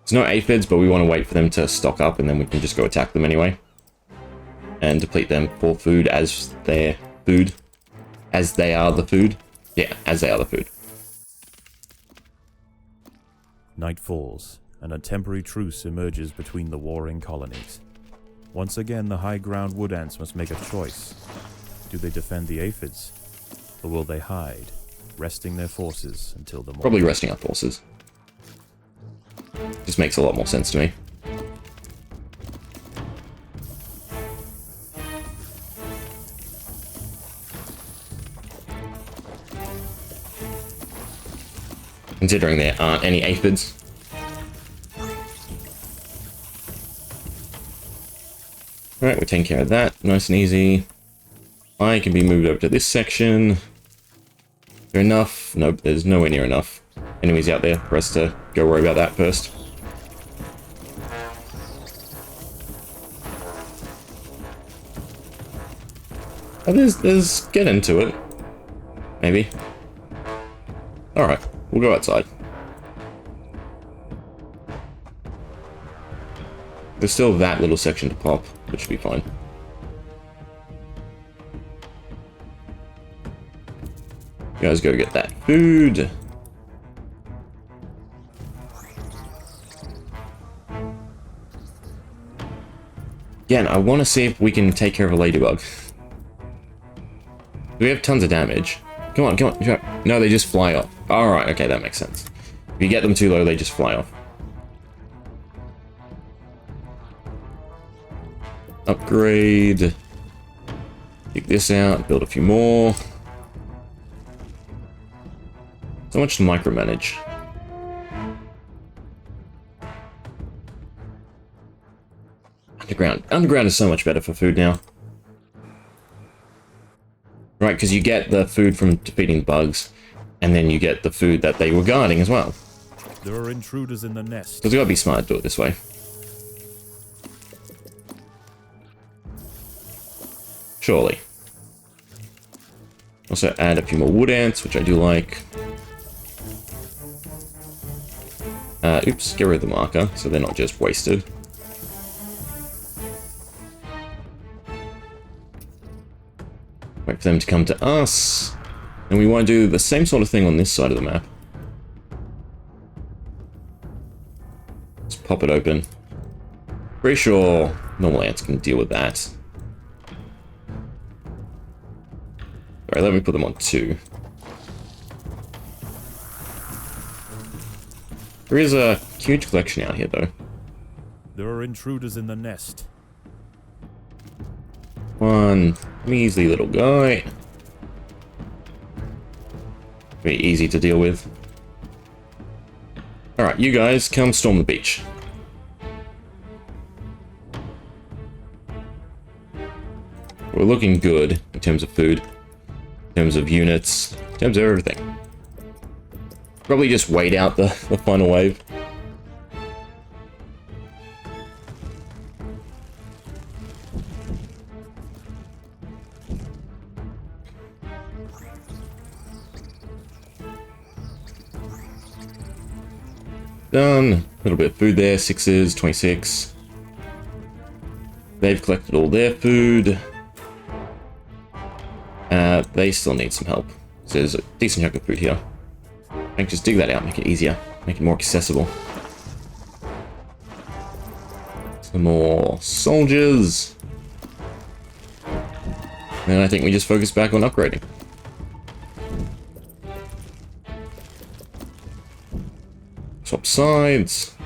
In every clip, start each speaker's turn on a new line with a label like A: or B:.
A: There's no aphids, but we want to wait for them to stock up, and then we can just go attack them anyway. And deplete them for food as their food. As they are the food. Yeah, as they are the food.
B: Night falls, and a temporary truce emerges between the warring colonies. Once again, the high ground wood ants must make a choice. Do they defend the aphids, or will they hide, resting their forces until the morning?
A: Probably resting our forces. Just makes a lot more sense to me. Considering there aren't any aphids. Alright, we're taking care of that. Nice and easy. I can be moved over to this section. Is there enough? Nope, there's nowhere near enough enemies out there for us to go worry about that first. Oh, there's get into it. Maybe. Alright, we'll go outside. There's still that little section to pop, which should be fine. You guys go get that food. Again, I want to see if we can take care of a ladybug. We have tons of damage. Come on, come on. No, they just fly off. Alright, okay, that makes sense. If you get them too low, they just fly off. Upgrade. Take this out, build a few more. So much to micromanage. Underground. Underground is so much better for food now. Right, because you get the food from defeating bugs, and then you get the food that they were guarding as well.
B: There are intruders in the nest.
A: Because we gotta be smart to do it this way. Surely. Also add a few more wood ants, which I do like. Oops, get rid of the marker, so they're not just wasted. Wait for them to come to us. And we want to do the same sort of thing on this side of the map. Let's pop it open. Pretty sure normal ants can deal with that. Alright, let me put them on 2. There is a huge collection out here, though.
B: There are intruders in the nest.
A: One measly little guy. Very easy to deal with. Alright, you guys, come storm the beach. We're looking good in terms of food, in terms of units, in terms of everything. Probably just wait out the final wave. Done. A little bit of food there. 6s, 26. They've collected all their food. They still need some help. So there's a decent chunk of food here. I can just dig that out, make it easier, make it more accessible. Some more soldiers. And I think we just focus back on upgrading. Swap sides.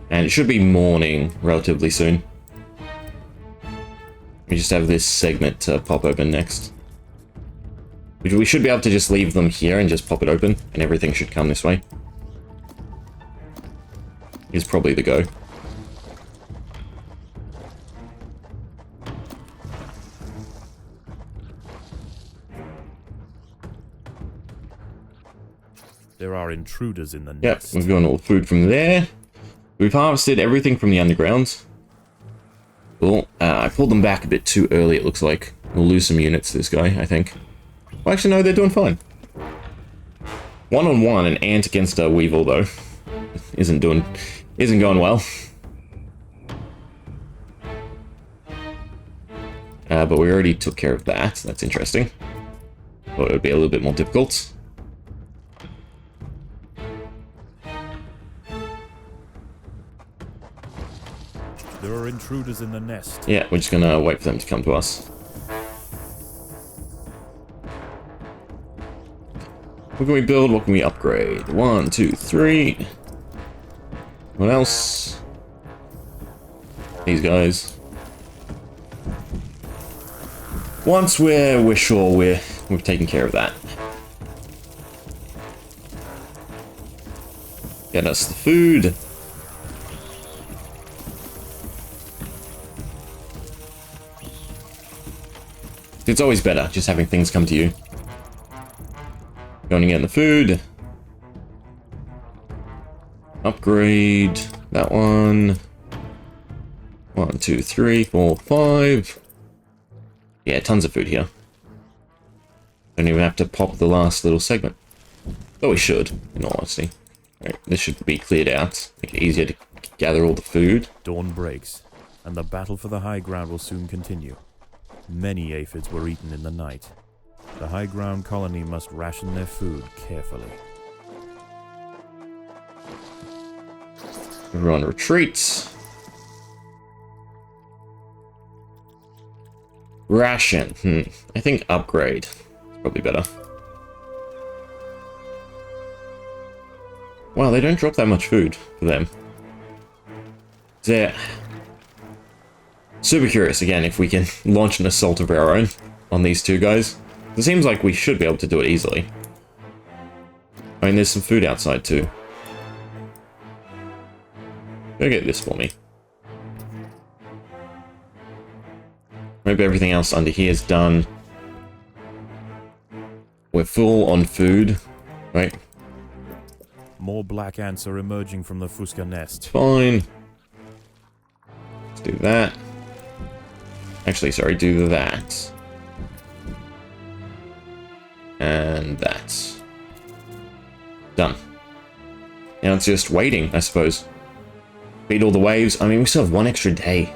A: And it should be morning relatively soon. We just have this segment to pop open next. We should be able to just leave them here and just pop it open, and everything should come this way. Is probably the go.
B: There are intruders in the
A: Yep,
B: nest.
A: we've gotten all the food from there. We've harvested everything from the undergrounds. Cool. I pulled them back a bit too early, it looks like. We'll lose some units to this guy, I think. Well, actually, no, they're doing fine. One-on-one, an ant against a weevil, though, isn't going well. But we already took care of that. That's interesting. Thought it would be a little bit more difficult.
B: There are intruders in the nest.
A: Yeah, we're just gonna wait for them to come to us. What can we build? What can we upgrade? 1, 2, 3. What else? These guys. Once we're sure we've taken care of that. Get us the food. It's always better just having things come to you. Going to get the food. Upgrade that one. 1, 2, 3, 4, 5. Yeah, tons of food here. Don't even have to pop the last little segment. But we should, in all honesty. Right, this should be cleared out. Make it easier to gather all the food.
B: Dawn breaks, and the battle for the high ground will soon continue. Many aphids were eaten in the night. The high ground colony must ration their food carefully.
A: Everyone retreats. Ration. I think upgrade. It's probably better. Wow, they don't drop that much food for them. They're super curious, again, if we can launch an assault of our own on these two guys. It seems like we should be able to do it easily. I mean, there's some food outside, too. Go get this for me. Maybe everything else under here is done. We're full on food, right?
B: More black ants are emerging from the Fusca nest.
A: Fine. Let's do that. Actually, sorry, do that. And that. Done. Now it's just waiting, I suppose. Beat all the waves. I mean, we still have one extra day.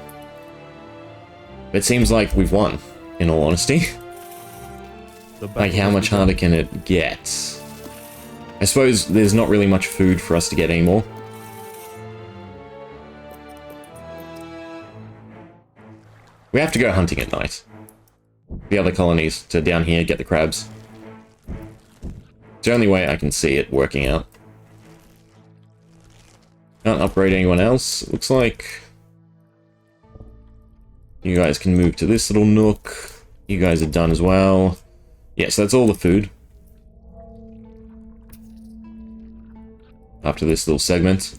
A: It seems like we've won, in all honesty. Like, how much harder can it get? I suppose there's not really much food for us to get anymore. We have to go hunting at night. The other colonies to down here get the crabs. It's the only way I can see it working out. Can't upgrade anyone else, it looks like. You guys can move to this little nook. You guys are done as well. Yeah, so that's all the food. After this little segment.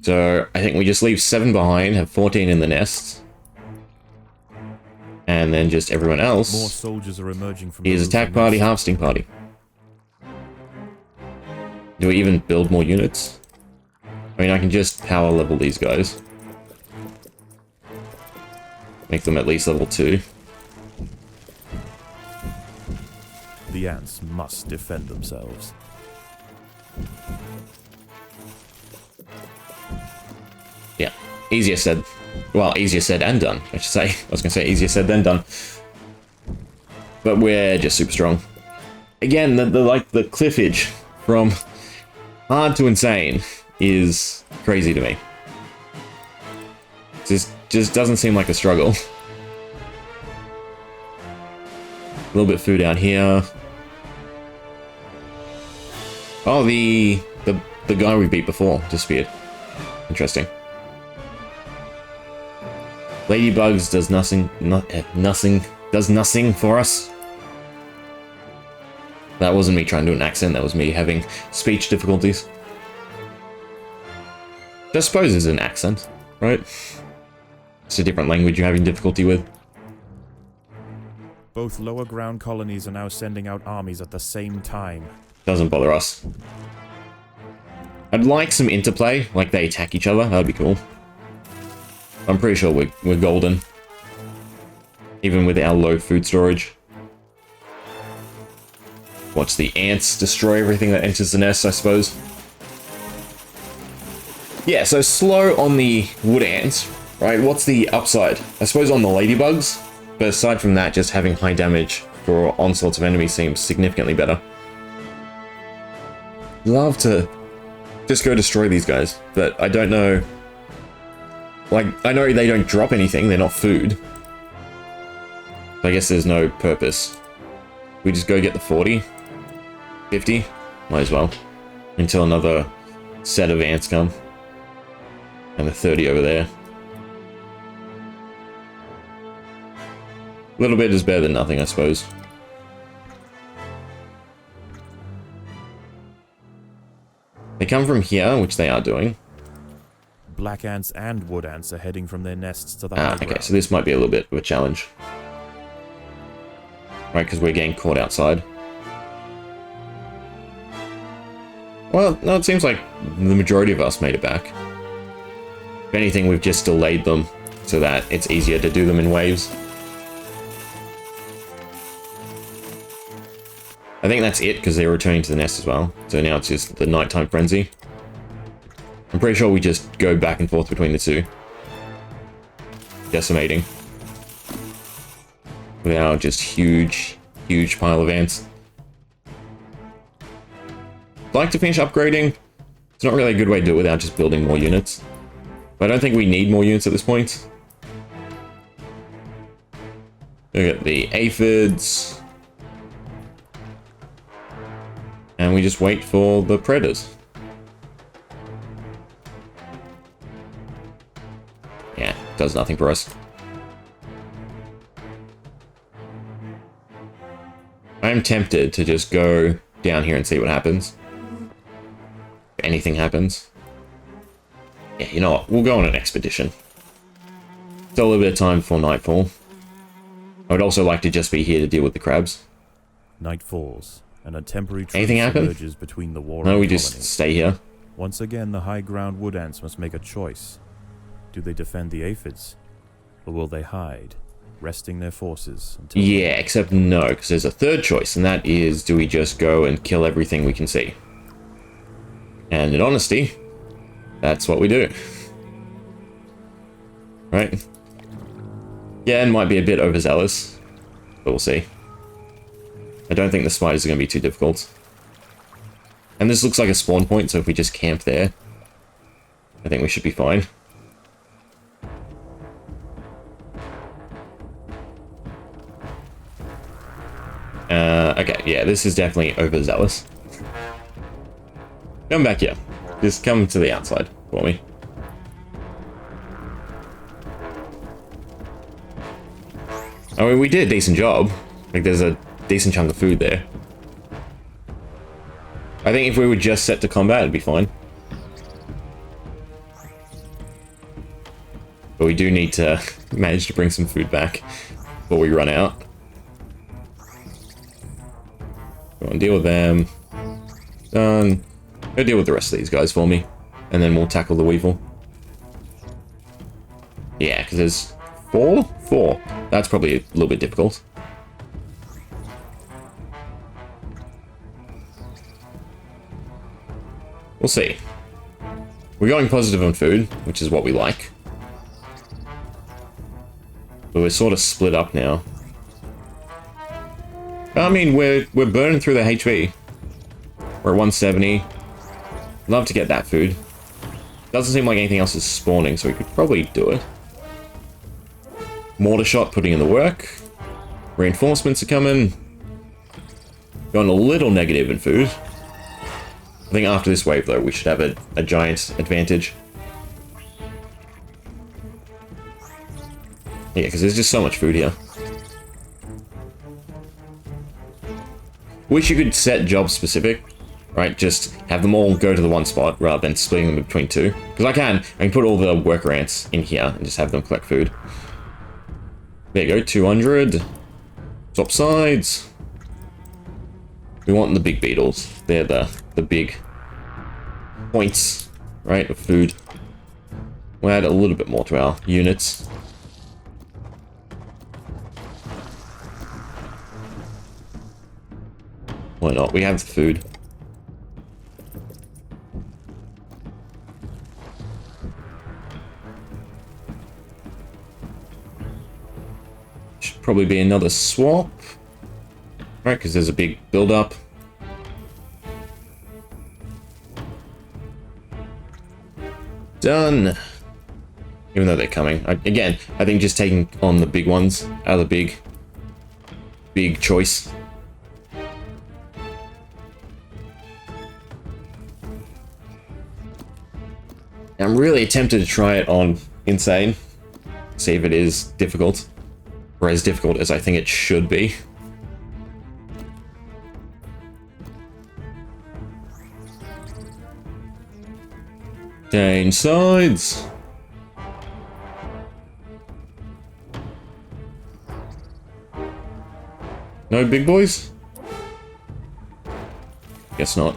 A: So, I think we just leave 7 behind, have 14 in the nest. And then just everyone else.
B: More soldiers are emerging from
A: is attack party, harvesting party. Do we even build more units? I mean, I can just power level these guys. Make them at least level 2.
B: The ants must defend themselves.
A: Yeah, easier said. Well, easier said and done, I should say. I was going to say easier said than done. But we're just super strong. Again, the cliffage from hard to insane is crazy to me. Just doesn't seem like a struggle. A little bit of food out here. Oh, the guy we beat before disappeared. Interesting. Ladybugs does nothing for us. That wasn't me trying to do an accent, that was me having speech difficulties. I suppose it's an accent, right? It's a different language you're having difficulty with.
B: Both lower ground colonies are now sending out armies at the same time.
A: Doesn't bother us. I'd like some interplay, like they attack each other, that'd be cool. I'm pretty sure we're golden. Even with our low food storage. watch the ants destroy everything that enters the nest, I suppose. Yeah, so slow on the wood ants, right? What's the upside? I suppose on the ladybugs, but aside from that, just having high damage for onslaughts of enemies seems significantly better. Love to just go destroy these guys, but I don't know. Like, I know they don't drop anything, they're not food. I guess there's no purpose. We just go get the 40? 50? Might as well. Until another set of ants come. And the 30 over there. A little bit is better than nothing, I suppose. They come from here, which they are doing.
B: Black ants and wood ants are heading from their nests to the high ground.
A: Okay, so this might be a little bit of a challenge. Right, because we're getting caught outside. Well, no, it seems like the majority of us made it back. If anything, we've just delayed them so that it's easier to do them in waves. I think that's it, because they're returning to the nest as well. So now it's just the nighttime frenzy. I'm pretty sure we just go back and forth between the two. Decimating. With our just huge pile of ants. I'd like to finish upgrading. It's not really a good way to do it without just building more units. But I don't think we need more units at this point. Look at the aphids. And we just wait for the predators. Yeah, does nothing for us. I'm tempted to just go down here and see what happens. If anything happens. Yeah, you know what? We'll go on an expedition. Still a little bit of time before nightfall. I would also like to just be here to deal with the crabs.
B: Night falls, and a temporary truce
A: Anything happen?
B: emerges between the warring
A: No, we
B: colonies.
A: just stay here.
B: Once again, the high ground wood ants must make a choice. Do they defend the aphids, or will they hide, resting their forces until...
A: Yeah, except no, because there's a third choice, and that is, do we just go and kill everything we can see? And in honesty, that's what we do. Right? Yeah, it might be a bit overzealous, but we'll see. I don't think the spiders are going to be too difficult. And this looks like a spawn point, so if we just camp there, I think we should be fine. Okay, yeah, this is definitely overzealous. Come back here. Just come to the outside for me. I mean, we did a decent job. Like, there's a decent chunk of food there. I think if we were just set to combat, it'd be fine. But we do need to manage to bring some food back before we run out. Go and deal with them. Done. Go deal with the rest of these guys for me. And then we'll tackle the weevil. Yeah, because there's four? Four. That's probably a little bit difficult. We'll see. We're going positive on food, which is what we like. But we're sort of split up now. I mean, we're burning through the HP. We're at 170. Love to get that food. Doesn't seem like anything else is spawning, so we could probably do it. Mortar shot putting in the work. Reinforcements are coming. Going a little negative in food. I think after this wave, though, we should have a giant advantage. Yeah, because there's just so much food here. Wish you could set job specific, right? Just have them all go to the one spot rather than splitting them between two. Because I can put all the worker ants in here and just have them collect food. There you go, 200. Swap sides. We want the big beetles. They're the big points, right, of food. We'll add a little bit more to our units. Why not? We have the food. Should probably be another swap. Right, because there's a big build-up. Done. Even though they're coming. Again, I think just taking on the big ones are the big choice. I'm really tempted to try it on Insane. See if it is difficult. Or as difficult as I think it should be. Change sides. No big boys? Guess not.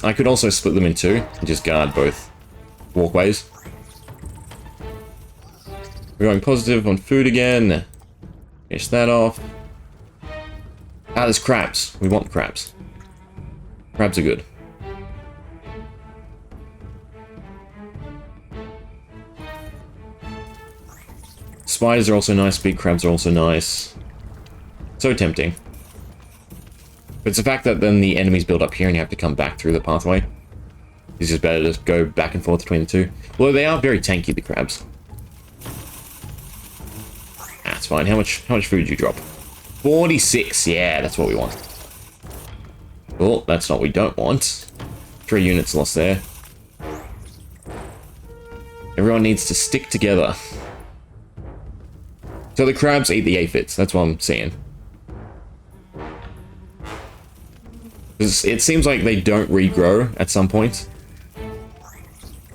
A: I could also split them in two and just guard both walkways. We're going positive on food again. Finish that off. Ah, there's crabs. We want crabs. Crabs are good. Spiders are also nice. Big crabs are also nice. So tempting. But it's the fact that then the enemies build up here and you have to come back through the pathway. It's just better to go back and forth between the two. Although they are very tanky, the crabs. That's fine. How much food did you drop? 46. Yeah, that's what we want. Well, that's not what we don't want. 3 units lost there. Everyone needs to stick together. So the crabs eat the aphids. That's what I'm seeing. It seems like they don't regrow at some point,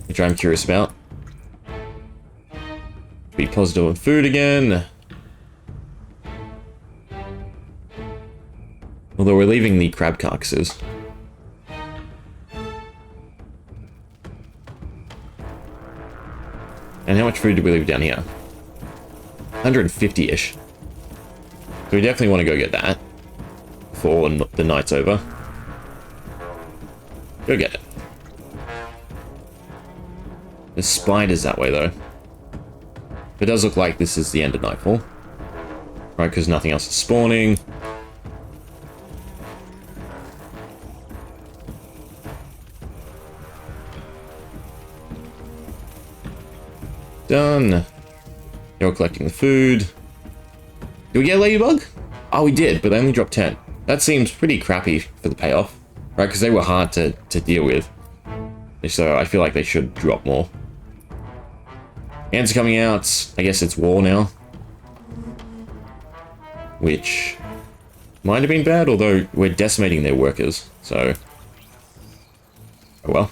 A: which I'm curious about. Be positive on food again. Although we're leaving the crab carcasses. And how much food did we leave down here? 150-ish. So we definitely want to go get that before the night's over. Go get it. There's spiders that way, though. It does look like this is the end of nightfall. Right, because nothing else is spawning. Done. You're collecting the food. Did we get a ladybug? Oh, we did, but they only dropped 10. That seems pretty crappy for the payoff. Right, because they were hard to deal with. So I feel like they should drop more. Ants are coming out. I guess it's war now. Which might have been bad, although we're decimating their workers, so... Oh well.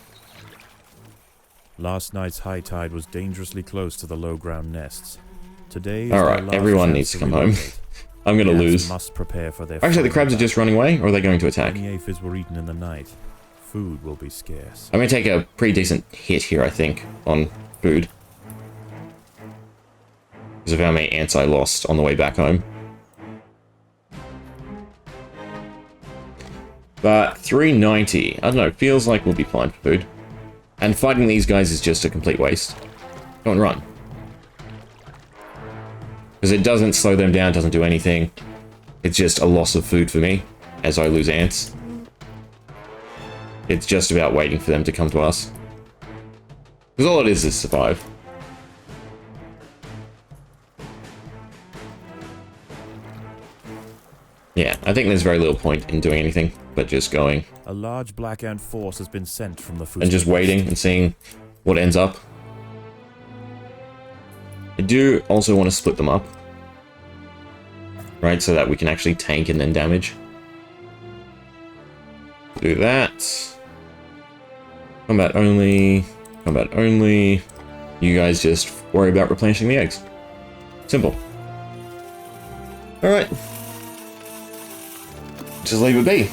B: Last night's high tide was dangerously close to the low ground nests. Today is
A: Alright, everyone needs to come home. I'm gonna lose.
B: Must prepare for their
A: Actually, the crabs are just running away, or are they going to attack?
B: Many aphids were eaten in the night. Food will be scarce.
A: I'm gonna take a pretty decent hit here, I think, on food. Because of how many ants I lost on the way back home. But 390. I don't know, feels like we'll be fine for food. And fighting these guys is just a complete waste. Go and run. Because it doesn't slow them down, doesn't do anything. It's just a loss of food for me, as I lose ants. It's just about waiting for them to come to us. Because all it is survive. Yeah, I think there's very little point in doing anything, but just going.
B: A large black ant force has been sent from the food.
A: And just waiting and seeing what ends up. I do also want to split them up. Right, so that we can actually tank and then damage. Do that. Combat only. Combat only. You guys just worry about replenishing the eggs. Simple. Alright. Just leave it be.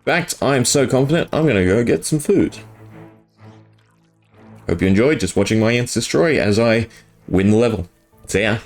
A: In fact, I'm so confident, I'm gonna go get some food. Hope you enjoyed just watching my ants destroy as I win the level. See ya.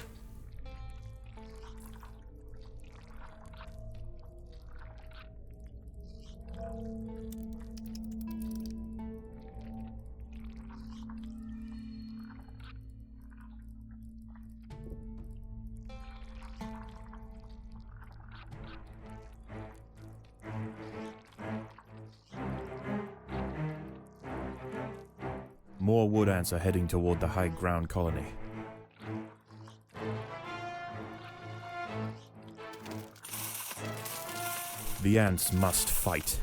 B: More wood ants are heading toward the high ground colony. The ants must fight.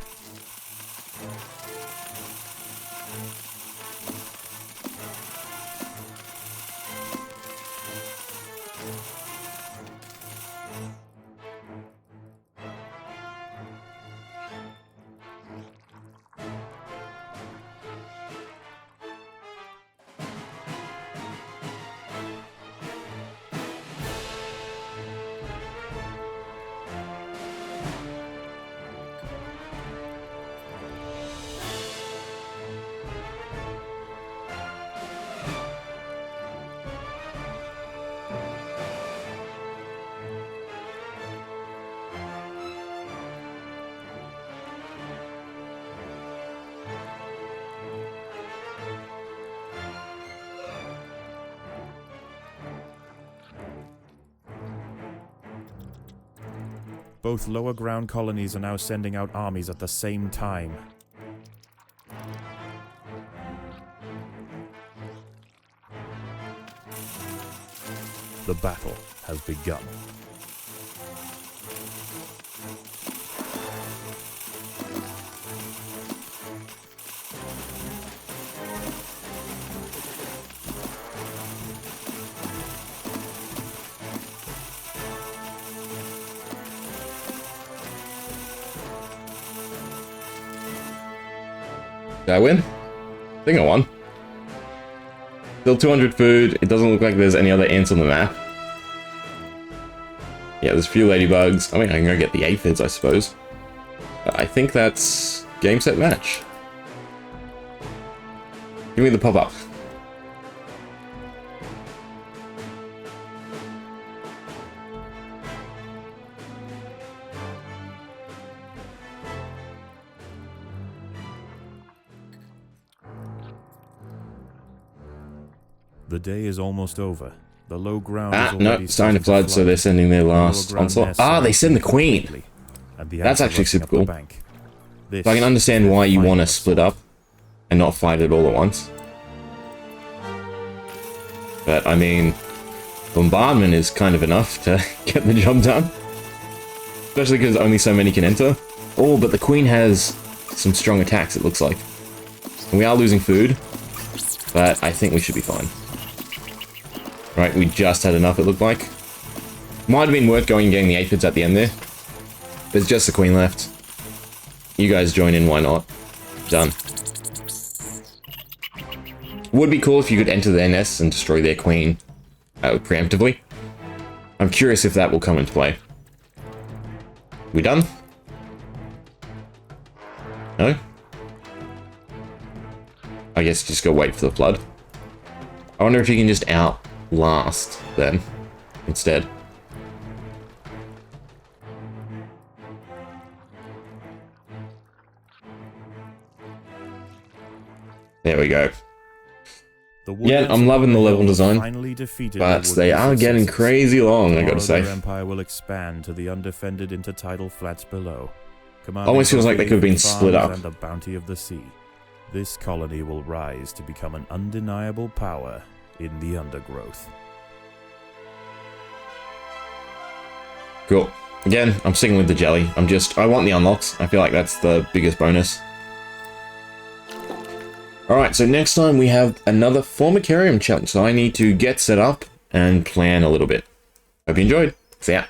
B: Both lower ground colonies are now sending out armies at the same time. The battle has begun.
A: Did I win? I think I won. Still 200 food. It doesn't look like there's any other ants on the map. Yeah, there's a few ladybugs. I mean, I can go get the aphids, I suppose. I think that's game, set, match. Give me the pop-up.
B: The day is almost over. The low ground is
A: No,
B: already
A: it's starting to flood, so they're sending their last onslaught. Ah, they send the queen! That's actually super cool. So I can understand why you want to split up and not fight it all at once. But, I mean, bombardment is kind of enough to get the job done. Especially because only so many can enter. Oh, but the queen has some strong attacks, it looks like. And we are losing food, but I think we should be fine. Right, we just had enough, it looked like. Might have been worth going and getting the aphids at the end there. There's just the queen left. You guys join in, why not? Done. Would be cool if you could enter their nests and destroy their queen preemptively. I'm curious if that will come into play. We done? No? I guess just go wait for the flood. I wonder if you can just outlast then, instead. There we go. Yeah, I'm loving the level design, but they are getting crazy long, I gotta say.
B: Their empire will expand to the undefended intertidal flats below.
A: Almost feels like they could have been split up.
B: And the bounty of the sea. This colony will rise to become an undeniable power in the Undergrowth.
A: Cool. Again, I'm sticking with the jelly. I want the unlocks. I feel like that's the biggest bonus. Alright, so next time we have another Formicarium challenge, so I need to get set up and plan a little bit. Hope you enjoyed. See ya.